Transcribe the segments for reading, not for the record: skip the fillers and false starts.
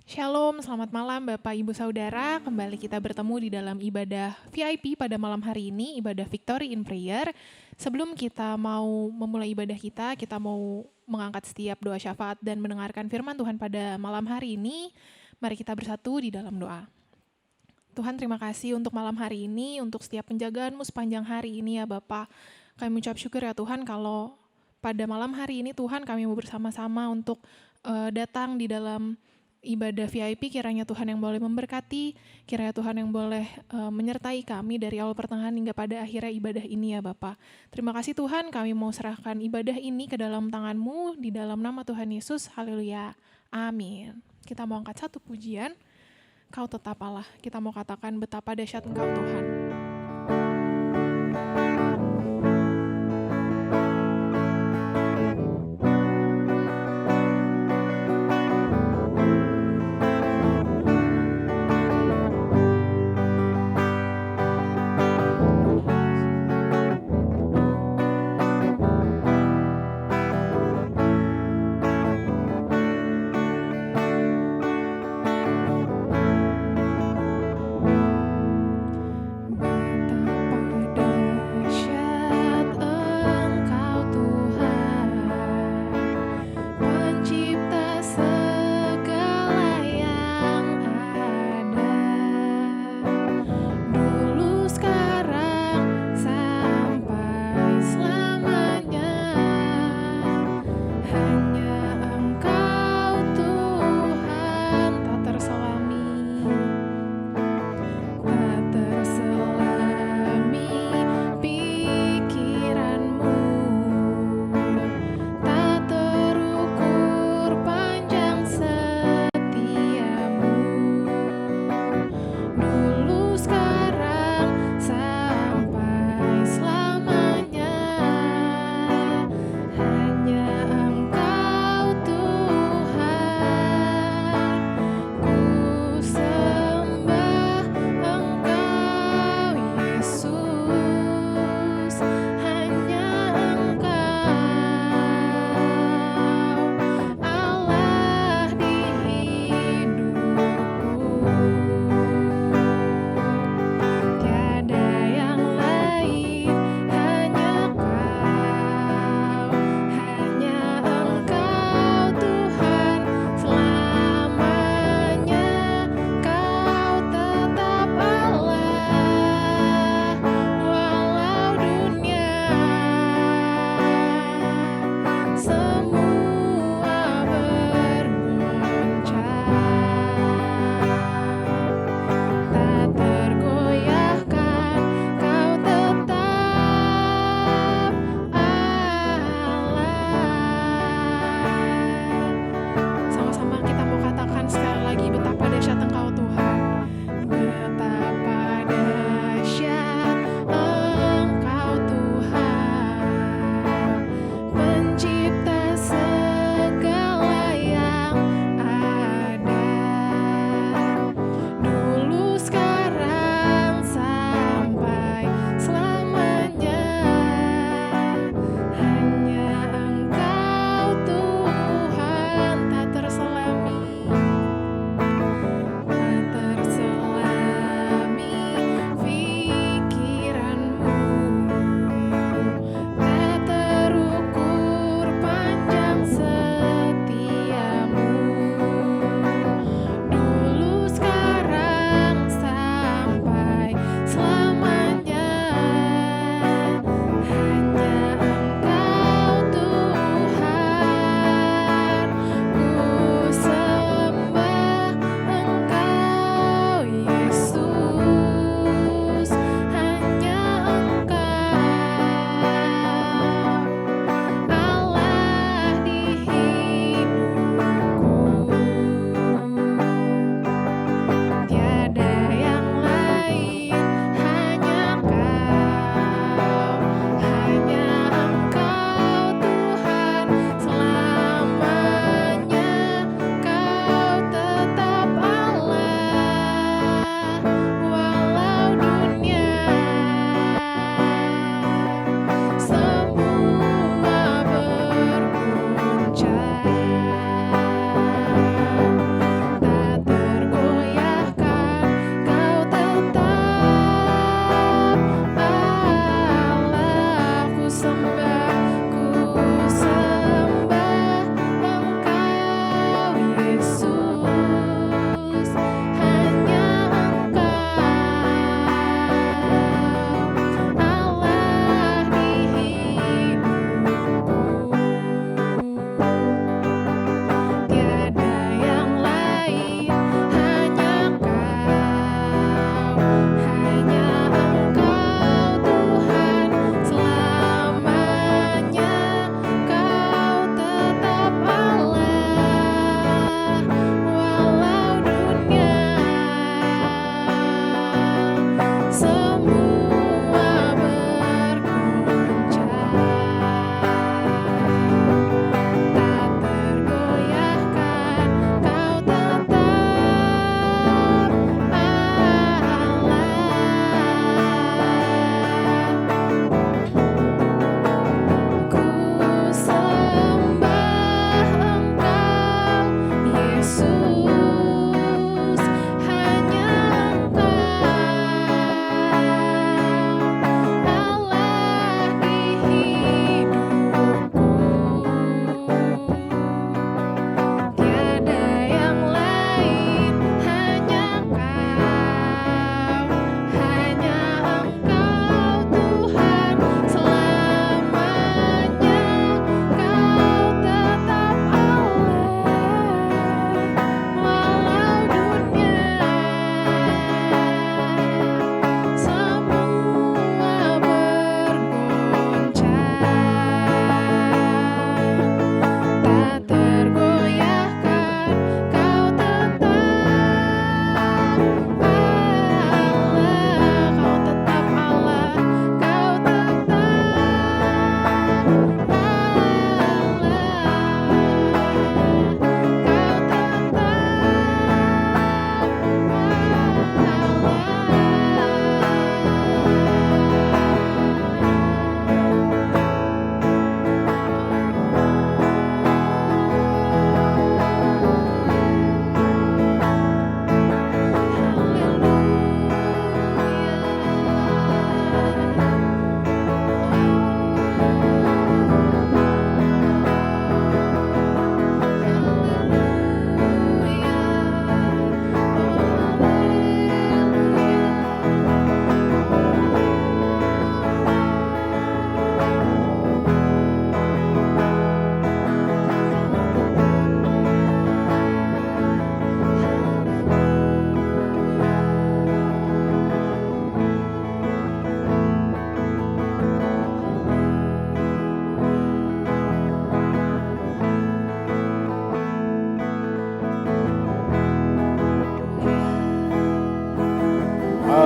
Shalom, selamat malam Bapak Ibu Saudara. Kembali kita bertemu di dalam ibadah VIP pada malam hari ini, ibadah Victory in Prayer. Sebelum kita mau memulai ibadah kita mau mengangkat setiap doa syafaat dan mendengarkan firman Tuhan pada malam hari ini. Mari kita bersatu di dalam doa. Tuhan, terima kasih untuk malam hari ini, untuk setiap penjagaan-Mu sepanjang hari ini ya Bapak. Kami mengucap syukur ya Tuhan kalau pada malam hari ini Tuhan kami mau bersama-sama untuk datang di dalam ibadah VIP. Kiranya Tuhan yang boleh memberkati, kiranya Tuhan yang boleh menyertai kami dari awal pertengahan hingga pada akhirnya ibadah ini ya Bapak. Terima kasih Tuhan, kami mau serahkan ibadah ini ke dalam tangan-Mu, di dalam nama Tuhan Yesus, haleluya, amin. Kita mau angkat satu pujian. Kau tetap Allah, kita mau katakan betapa dahsyat Engkau Tuhan.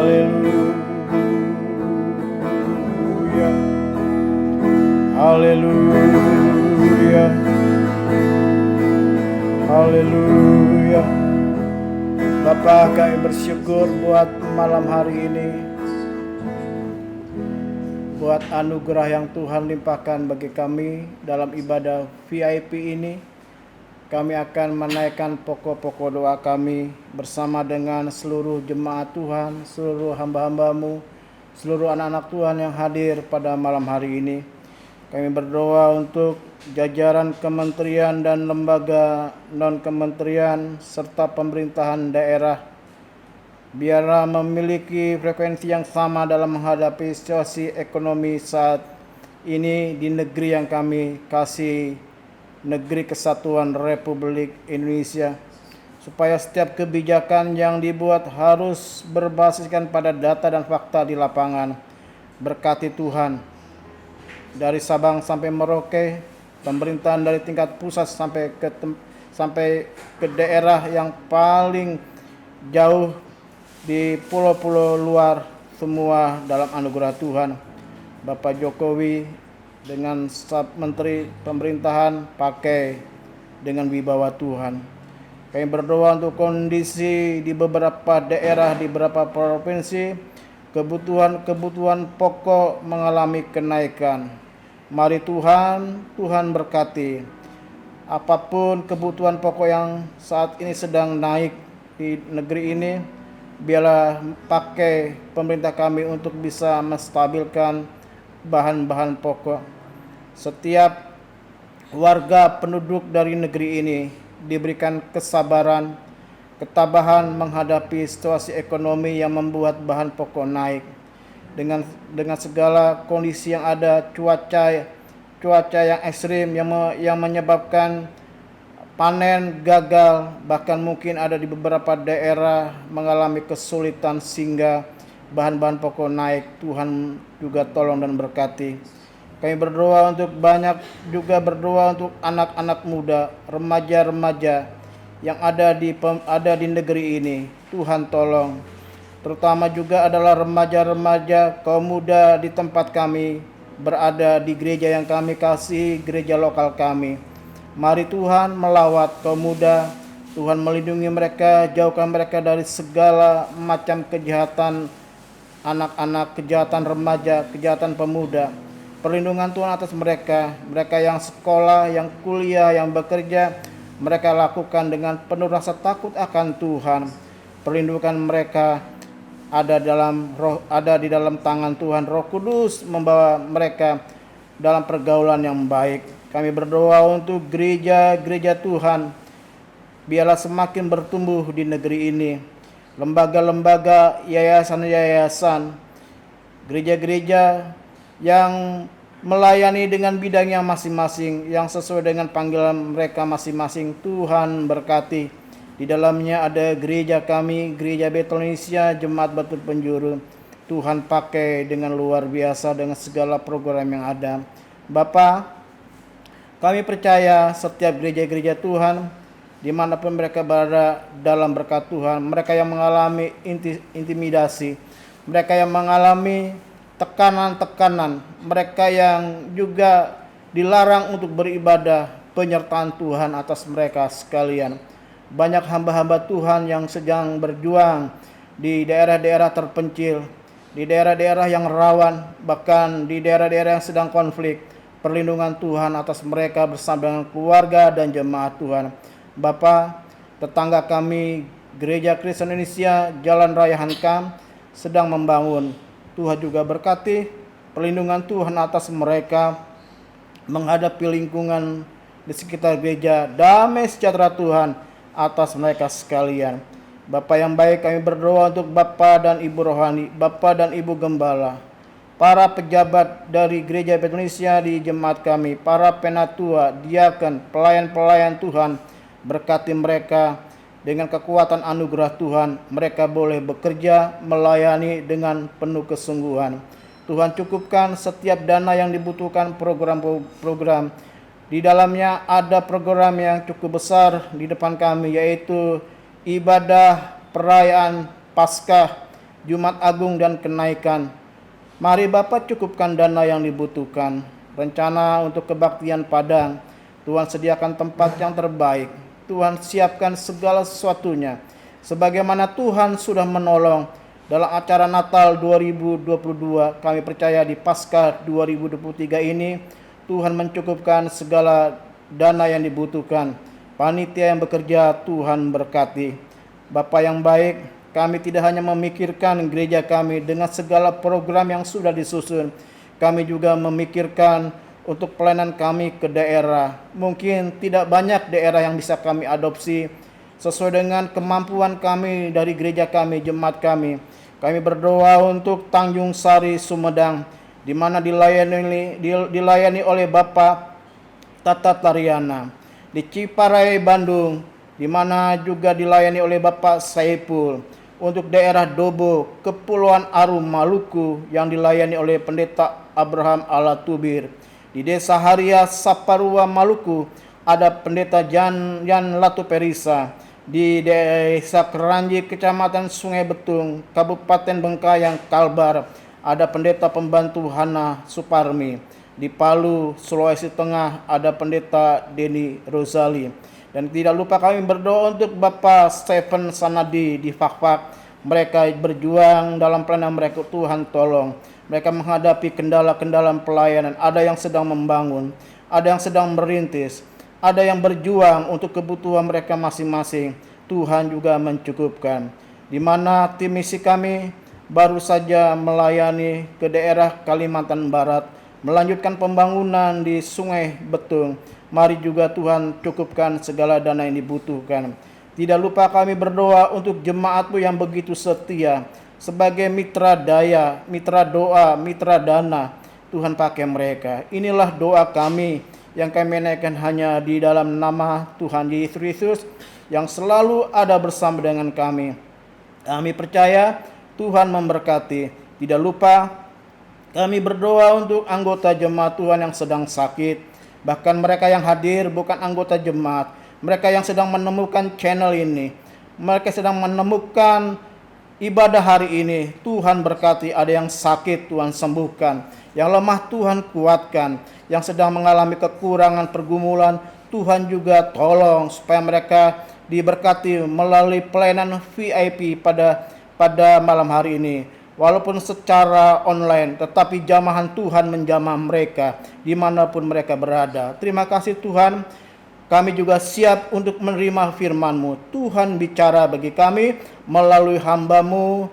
Haleluya. Haleluya. Haleluya. Bapa, kami bersyukur buat malam hari ini, buat anugerah yang Tuhan limpahkan bagi kami dalam ibadah VIP ini. Kami akan menaikkan pokok-pokok doa kami bersama dengan seluruh jemaat Tuhan, seluruh hamba-hambamu, seluruh anak-anak Tuhan yang hadir pada malam hari ini. Kami berdoa untuk jajaran kementerian dan lembaga non-kementerian serta pemerintahan daerah, biarlah memiliki frekuensi yang sama dalam menghadapi situasi ekonomi saat ini di negeri yang kami kasih, negeri Kesatuan Republik Indonesia, supaya setiap kebijakan yang dibuat harus berbasiskan pada data dan fakta di lapangan. Berkati Tuhan, dari Sabang sampai Merauke, pemerintahan dari tingkat pusat sampai ke daerah yang paling jauh di pulau-pulau luar, semua dalam anugerah Tuhan. Bapak Jokowi dengan staf menteri pemerintahan pakai dengan wibawa Tuhan. Kami berdoa untuk kondisi di beberapa daerah, di beberapa provinsi, kebutuhan pokok mengalami kenaikan. Mari Tuhan berkati apapun kebutuhan pokok yang saat ini sedang naik di negeri ini, biarlah pakai pemerintah kami untuk bisa menstabilkan bahan-bahan pokok. Setiap warga penduduk dari negeri ini diberikan kesabaran, ketabahan menghadapi situasi ekonomi yang membuat bahan pokok naik. Dengan segala kondisi yang ada, cuaca yang ekstrim yang menyebabkan panen gagal, bahkan mungkin ada di beberapa daerah mengalami kesulitan sehingga bahan-bahan pokok naik. Tuhan juga tolong dan berkati. Kami berdoa untuk untuk anak-anak muda, remaja-remaja yang ada di negeri ini. Tuhan tolong. Terutama juga adalah remaja-remaja kaum muda di tempat kami berada di gereja yang kami kasih, gereja lokal kami. Mari Tuhan melawat kaum muda. Tuhan melindungi mereka, jauhkan mereka dari segala macam kejahatan anak-anak, kejahatan remaja, kejahatan pemuda. Perlindungan Tuhan atas mereka yang sekolah, yang kuliah, yang bekerja, mereka lakukan dengan penuh rasa takut akan Tuhan. Perlindungan mereka ada di dalam tangan Tuhan. Roh Kudus membawa mereka dalam pergaulan yang baik. Kami berdoa untuk gereja-gereja Tuhan, biarlah semakin bertumbuh di negeri ini. Lembaga-lembaga, yayasan-yayasan, gereja-gereja yang melayani dengan bidangnya masing-masing, yang sesuai dengan panggilan mereka masing-masing. Tuhan berkati. Di dalamnya ada gereja kami, Gereja Betel Indonesia, Jemaat Batu Penjuru. Tuhan pakai dengan luar biasa dengan segala program yang ada. Bapa, kami percaya setiap gereja-gereja Tuhan, dimanapun mereka berada dalam berkat Tuhan, mereka yang mengalami intimidasi, mereka yang mengalami tekanan-tekanan, mereka yang juga dilarang untuk beribadah, penyertaan Tuhan atas mereka sekalian. Banyak hamba-hamba Tuhan yang sedang berjuang di daerah-daerah terpencil, di daerah-daerah yang rawan, bahkan di daerah-daerah yang sedang konflik. Perlindungan Tuhan atas mereka bersama dengan keluarga dan jemaat Tuhan. Bapa, tetangga kami, Gereja Kristen Indonesia Jalan Raya Hankam sedang membangun. Tuhan juga berkati perlindungan Tuhan atas mereka menghadapi lingkungan di sekitar gereja. Damai sejahtera Tuhan atas mereka sekalian. Bapa yang baik, kami berdoa untuk Bapak dan Ibu Rohani, Bapak dan Ibu Gembala, para pejabat dari Gereja Indonesia di jemaat kami, para penatua, diaken, pelayan-pelayan Tuhan. Berkati mereka dengan kekuatan anugerah Tuhan. Mereka boleh bekerja, melayani dengan penuh kesungguhan. Tuhan cukupkan setiap dana yang dibutuhkan, program-program. Di dalamnya ada program yang cukup besar di depan kami, yaitu ibadah perayaan Paskah Jumat Agung dan kenaikan. Mari Bapa cukupkan dana yang dibutuhkan. Rencana untuk kebaktian Padang. Tuhan sediakan tempat yang terbaik. Tuhan siapkan segala sesuatunya. Sebagaimana Tuhan sudah menolong dalam acara Natal 2022, kami percaya di Paskah 2023 ini Tuhan mencukupkan segala dana yang dibutuhkan. Panitia yang bekerja Tuhan berkati. Bapa yang baik, kami tidak hanya memikirkan gereja kami dengan segala program yang sudah disusun. Kami juga memikirkan untuk pelayanan kami ke daerah. Mungkin tidak banyak daerah yang bisa kami adopsi sesuai dengan kemampuan kami dari gereja kami, jemaat kami. Kami berdoa untuk Tanjung Sari, Sumedang, di mana dilayani oleh Bapak Tata Tariana. Di Ciparai, Bandung, di mana juga dilayani oleh Bapak Saipul. Untuk daerah Dobo, Kepulauan Aru, Maluku, yang dilayani oleh Pendeta Abraham Alatubir. Di Desa Haria, Saparua, Maluku, ada Pendeta Yan Latu Perisa. Di Desa Keranji, Kecamatan Sungai Betung, Kabupaten Bengkayang, Kalbar, ada Pendeta Pembantu Hana Suparmi. Di Palu, Sulawesi Tengah, ada Pendeta Denny Rozali. Dan tidak lupa kami berdoa untuk Bapak Stephen Sanadi di Fakfak. Mereka berjuang dalam pelayanan mereka, Tuhan tolong. Mereka menghadapi kendala-kendala pelayanan. Ada yang sedang membangun, ada yang sedang merintis, ada yang berjuang untuk kebutuhan mereka masing-masing. Tuhan juga mencukupkan. Di mana tim misi kami baru saja melayani ke daerah Kalimantan Barat, melanjutkan pembangunan di Sungai Betung. Mari juga Tuhan cukupkan segala dana yang dibutuhkan. Tidak lupa kami berdoa untuk jemaat-Mu yang begitu setia. Sebagai mitra daya, mitra doa, mitra dana, Tuhan pakai mereka. Inilah doa kami yang kami naikkan hanya di dalam nama Tuhan Yesus Kristus yang selalu ada bersama dengan kami. Kami percaya Tuhan memberkati. Tidak lupa kami berdoa untuk anggota jemaat Tuhan yang sedang sakit. Bahkan mereka yang hadir bukan anggota jemaat. Mereka yang sedang menemukan channel ini. Mereka sedang menemukan ibadah hari ini. Tuhan berkati. Ada yang sakit Tuhan sembuhkan. Yang lemah Tuhan kuatkan. Yang sedang mengalami kekurangan pergumulan, Tuhan juga tolong supaya mereka diberkati melalui pelayanan VIP pada malam hari ini. Walaupun secara online, tetapi jamahan Tuhan menjamah mereka dimanapun mereka berada. Terima kasih Tuhan, kami juga siap untuk menerima firman-Mu. Tuhan bicara bagi kami melalui hamba-Mu,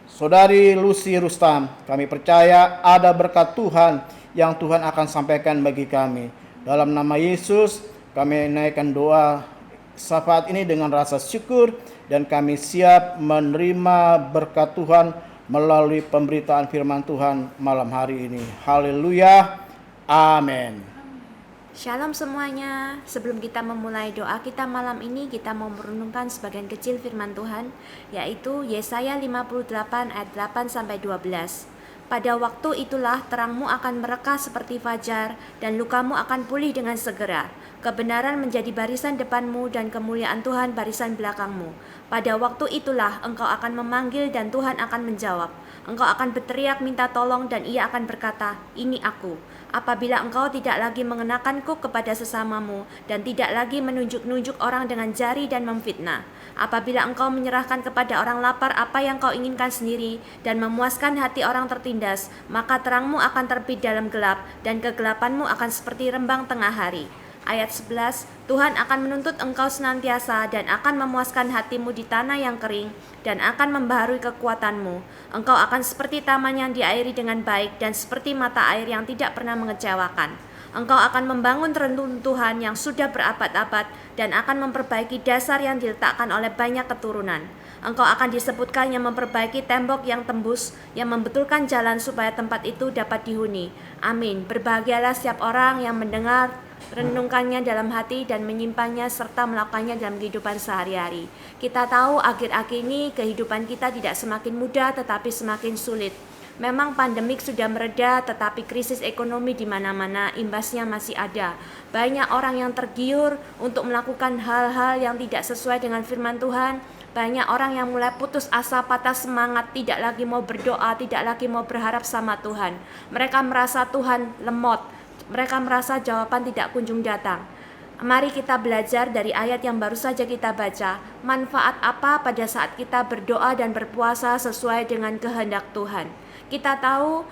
Saudari Lucy Rustam. Kami percaya ada berkat Tuhan yang Tuhan akan sampaikan bagi kami. Dalam nama Yesus, kami naikkan doa syafaat ini dengan rasa syukur, dan kami siap menerima berkat Tuhan melalui pemberitaan firman Tuhan malam hari ini. Haleluya. Amin. Shalom semuanya. Sebelum kita memulai doa kita malam ini, kita mau merenungkan sebagian kecil firman Tuhan, yaitu Yesaya 58 ayat 8-12. Pada waktu itulah terangmu akan mereka seperti fajar, dan lukamu akan pulih dengan segera. Kebenaran menjadi barisan depanmu, dan kemuliaan Tuhan barisan belakangmu. Pada waktu itulah engkau akan memanggil, dan Tuhan akan menjawab. Engkau akan berteriak minta tolong, dan Ia akan berkata, "Ini aku." Apabila engkau tidak lagi mengenakanku kepada sesamamu, dan tidak lagi menunjuk-nunjuk orang dengan jari dan memfitnah. Apabila engkau menyerahkan kepada orang lapar apa yang kau inginkan sendiri, dan memuaskan hati orang tertindas, maka terangmu akan terbit dalam gelap, dan kegelapanmu akan seperti rembang tengah hari. Ayat 11, Tuhan akan menuntut engkau senantiasa dan akan memuaskan hatimu di tanah yang kering dan akan membaharui kekuatanmu. Engkau akan seperti taman yang diairi dengan baik dan seperti mata air yang tidak pernah mengecewakan. Engkau akan membangun reruntuhan yang sudah berabad-abad dan akan memperbaiki dasar yang diletakkan oleh banyak keturunan. Engkau akan disebutkan yang memperbaiki tembok yang tembus, yang membetulkan jalan supaya tempat itu dapat dihuni. Amin. Berbahagialah setiap orang yang mendengar, renungkannya dalam hati dan menyimpannya serta melakukannya dalam kehidupan sehari-hari. Kita tahu akhir-akhir ini kehidupan kita tidak semakin mudah tetapi semakin sulit. Memang pandemik sudah mereda, tetapi krisis ekonomi di mana-mana imbasnya masih ada. Banyak orang yang tergiur untuk melakukan hal-hal yang tidak sesuai dengan firman Tuhan. Banyak orang yang mulai putus asa, patah semangat, tidak lagi mau berdoa, tidak lagi mau berharap sama Tuhan. Mereka merasa Tuhan lemot, mereka merasa jawaban tidak kunjung datang. Mari kita belajar dari ayat yang baru saja kita baca. Manfaat apa pada saat kita berdoa dan berpuasa sesuai dengan kehendak Tuhan? Kita tahu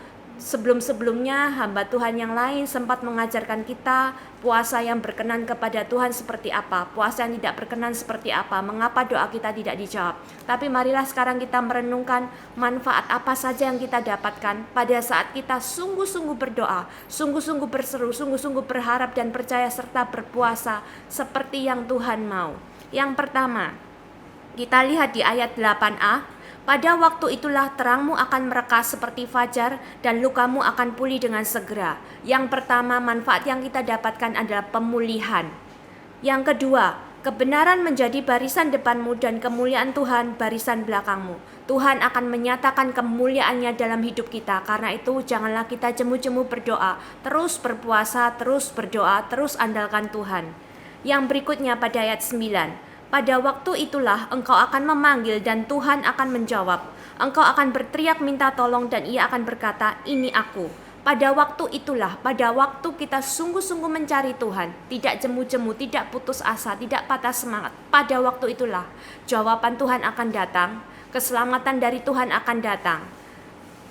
sebelum-sebelumnya hamba Tuhan yang lain sempat mengajarkan kita puasa yang berkenan kepada Tuhan seperti apa, puasa yang tidak berkenan seperti apa, mengapa doa kita tidak dijawab. Tapi marilah sekarang kita merenungkan manfaat apa saja yang kita dapatkan pada saat kita sungguh-sungguh berdoa, sungguh-sungguh berseru, sungguh-sungguh berharap dan percaya serta berpuasa seperti yang Tuhan mau. Yang pertama, kita lihat di ayat 8a. Pada waktu itulah terangmu akan merekas seperti fajar dan lukamu akan pulih dengan segera. Yang pertama, manfaat yang kita dapatkan adalah pemulihan. Yang kedua, kebenaran menjadi barisan depanmu dan kemuliaan Tuhan barisan belakangmu. Tuhan akan menyatakan kemuliaannya dalam hidup kita. Karena itu janganlah kita jemu-jemu berdoa. Terus berpuasa, terus berdoa, terus andalkan Tuhan. Yang berikutnya pada ayat 9. Pada waktu itulah engkau akan memanggil dan Tuhan akan menjawab. Engkau akan berteriak minta tolong dan ia akan berkata, ini aku. Pada waktu itulah, pada waktu kita sungguh-sungguh mencari Tuhan, tidak jemu-jemu, tidak putus asa, tidak patah semangat. Pada waktu itulah, jawaban Tuhan akan datang, keselamatan dari Tuhan akan datang.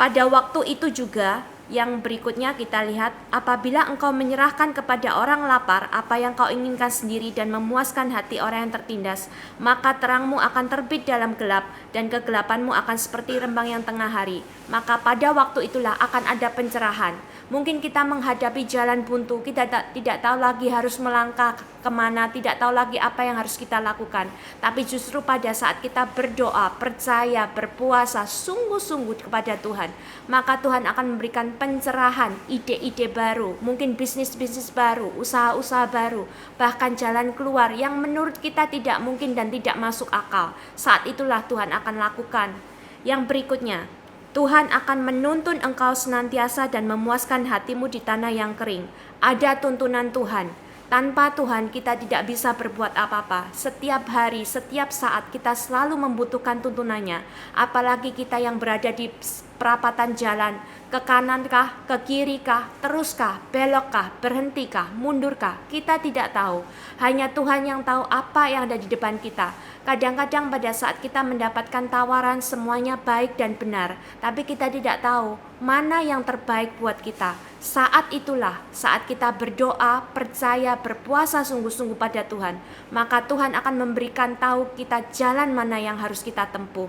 Pada waktu itu juga, yang berikutnya kita lihat, apabila engkau menyerahkan kepada orang lapar apa yang kau inginkan sendiri dan memuaskan hati orang yang tertindas, maka terangmu akan terbit dalam gelap dan kegelapanmu akan seperti rembang yang tengah hari. Maka pada waktu itulah akan ada pencerahan. Mungkin kita menghadapi jalan buntu, kita tidak tahu lagi harus melangkah kemana, tidak tahu lagi apa yang harus kita lakukan. Tapi justru pada saat kita berdoa, percaya, berpuasa, sungguh-sungguh kepada Tuhan, maka Tuhan akan memberikan pencerahan, ide-ide baru, mungkin bisnis-bisnis baru, usaha-usaha baru, bahkan jalan keluar yang menurut kita tidak mungkin dan tidak masuk akal. Saat itulah Tuhan akan lakukan. Yang berikutnya, Tuhan akan menuntun engkau senantiasa dan memuaskan hatimu di tanah yang kering. Ada tuntunan Tuhan. Tanpa Tuhan kita tidak bisa berbuat apa-apa. Setiap hari, setiap saat kita selalu membutuhkan tuntunannya. Apalagi kita yang berada di perapatan jalan, ke kanankah, ke kirikah, teruskah, belokkah, berhentikah, mundurkah, kita tidak tahu. Hanya Tuhan yang tahu apa yang ada di depan kita. Kadang-kadang pada saat kita mendapatkan tawaran semuanya baik dan benar, tapi kita tidak tahu mana yang terbaik buat kita. Saat itulah, saat kita berdoa, percaya, berpuasa sungguh-sungguh pada Tuhan, maka Tuhan akan memberikan tahu kita jalan mana yang harus kita tempuh.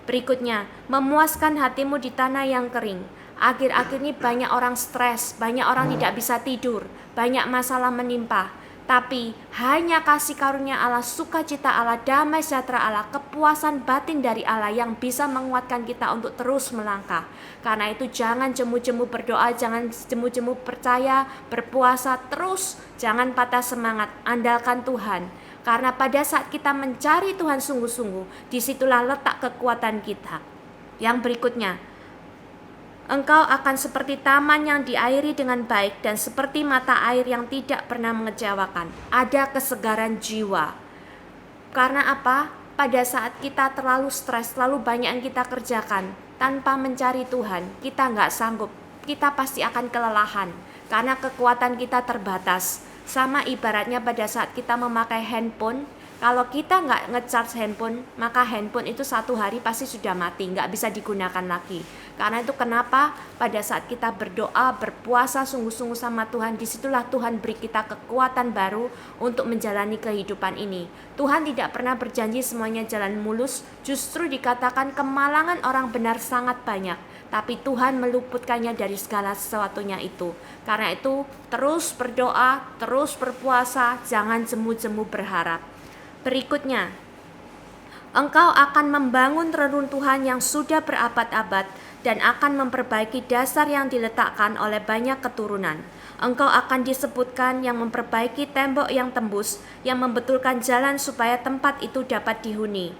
Berikutnya, memuaskan hatimu di tanah yang kering. Akhir-akhir ini banyak orang stres, banyak orang tidak bisa tidur, banyak masalah menimpa. Tapi hanya kasih karunia Allah, sukacita Allah, damai sejahtera Allah, kepuasan batin dari Allah yang bisa menguatkan kita untuk terus melangkah. Karena itu jangan jemu-jemu berdoa, jangan jemu-jemu percaya, berpuasa terus, jangan patah semangat, andalkan Tuhan. Karena pada saat kita mencari Tuhan sungguh-sungguh, disitulah letak kekuatan kita. Yang berikutnya, engkau akan seperti taman yang diairi dengan baik dan seperti mata air yang tidak pernah mengecewakan. Ada kesegaran jiwa. Karena apa? Pada saat kita terlalu stres, terlalu banyak yang kita kerjakan, tanpa mencari Tuhan, kita nggak sanggup. Kita pasti akan kelelahan, karena kekuatan kita terbatas. Sama ibaratnya pada saat kita memakai handphone, kalau kita nggak nge-charge handphone, maka handphone itu satu hari pasti sudah mati, nggak bisa digunakan lagi. Karena itu kenapa pada saat kita berdoa, berpuasa sungguh-sungguh sama Tuhan, disitulah Tuhan beri kita kekuatan baru untuk menjalani kehidupan ini. Tuhan tidak pernah berjanji semuanya jalan mulus, justru dikatakan kemalangan orang benar sangat banyak. Tapi Tuhan meluputkannya dari segala sesuatunya itu. Karena itu terus berdoa, terus berpuasa, jangan jemu-jemu berharap. Berikutnya, engkau akan membangun reruntuhan yang sudah berabad-abad dan akan memperbaiki dasar yang diletakkan oleh banyak keturunan. Engkau akan disebutkan yang memperbaiki tembok yang tembus, yang membetulkan jalan supaya tempat itu dapat dihuni,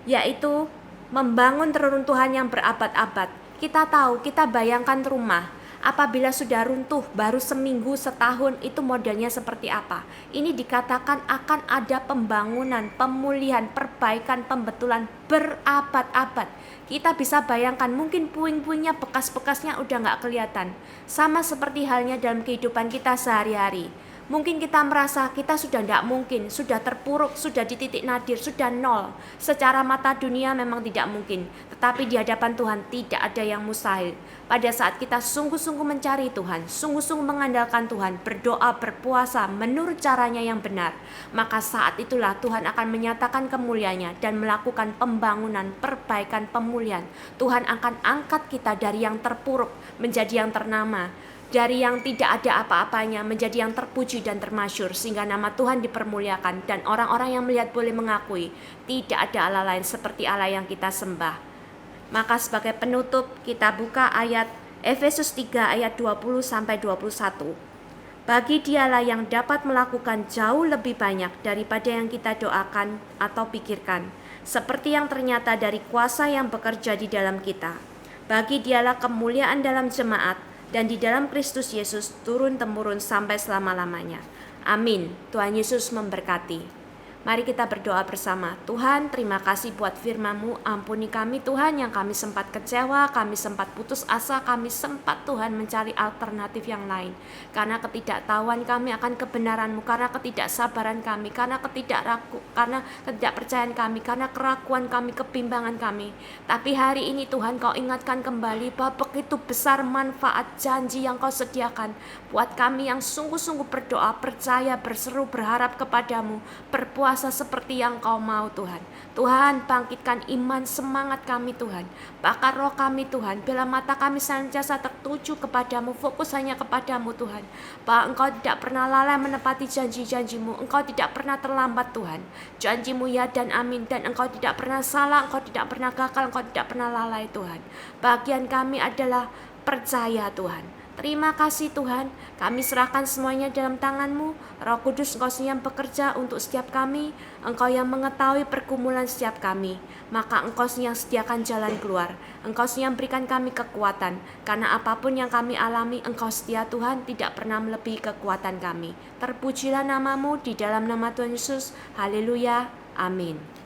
yaitu membangun reruntuhan yang berabad-abad. Kita tahu, kita bayangkan rumah. Apabila sudah runtuh baru seminggu, setahun, itu modelnya seperti apa? Ini dikatakan akan ada pembangunan, pemulihan, perbaikan, pembetulan berabad-abad. Kita bisa bayangkan mungkin puing-puingnya, bekas-bekasnya udah gak kelihatan. Sama seperti halnya dalam kehidupan kita sehari-hari. Mungkin kita merasa kita sudah tidak mungkin, sudah terpuruk, sudah di titik nadir, sudah nol. Secara mata dunia memang tidak mungkin, tetapi di hadapan Tuhan tidak ada yang mustahil. Pada saat kita sungguh-sungguh mencari Tuhan, sungguh-sungguh mengandalkan Tuhan, berdoa, berpuasa, menurut caranya yang benar, maka saat itulah Tuhan akan menyatakan kemuliaannya dan melakukan pembangunan, perbaikan, pemulihan. Tuhan akan angkat kita dari yang terpuruk menjadi yang ternama, dari yang tidak ada apa-apanya menjadi yang terpuji dan termasyur, sehingga nama Tuhan dipermuliakan dan orang-orang yang melihat boleh mengakui tidak ada Allah lain seperti Allah yang kita sembah. Maka sebagai penutup kita buka ayat Efesus 3 ayat 20-21. Bagi Dialah yang dapat melakukan jauh lebih banyak daripada yang kita doakan atau pikirkan, seperti yang ternyata dari kuasa yang bekerja di dalam kita. Bagi Dialah kemuliaan dalam jemaat dan di dalam Kristus Yesus turun-temurun sampai selama-lamanya. Amin. Tuhan Yesus memberkati. Mari kita berdoa bersama. Tuhan, terima kasih buat firman-Mu. Ampuni kami Tuhan yang kami sempat kecewa, kami sempat putus asa, kami sempat Tuhan mencari alternatif yang lain. Karena ketidaktahuan kami akan kebenaran-Mu, karena ketidaksabaran kami, karena ketidakpercayaan kami, karena keraguan kami, kebimbangan kami. Tapi hari ini Tuhan, Kau ingatkan kembali bahwa begitu besar manfaat janji yang Kau sediakan buat kami yang sungguh-sungguh berdoa, percaya, berseru, berharap kepadamu, berpuasa seperti yang Kau mau Tuhan. Tuhan, bangkitkan iman, semangat kami Tuhan. Bakar roh kami Tuhan, bila mata kami senantiasa tertuju kepadamu, fokus hanya kepadamu Tuhan. Bahwa Engkau tidak pernah lalai menepati janji-janji-Mu, Engkau tidak pernah terlambat Tuhan. Janji-Mu ya dan amin, dan Engkau tidak pernah salah, Engkau tidak pernah gagal, Engkau tidak pernah lalai Tuhan. Bagian kami adalah percaya Tuhan. Terima kasih Tuhan, kami serahkan semuanya dalam tangan-Mu. Roh Kudus, Engkau yang bekerja untuk setiap kami, Engkau yang mengetahui pergumulan setiap kami. Maka Engkau yang sediakan jalan keluar, Engkau yang berikan kami kekuatan. Karena apapun yang kami alami, Engkau setia Tuhan, tidak pernah melebihi kekuatan kami. Terpujilah nama-Mu di dalam nama Tuhan Yesus. Haleluya, amin.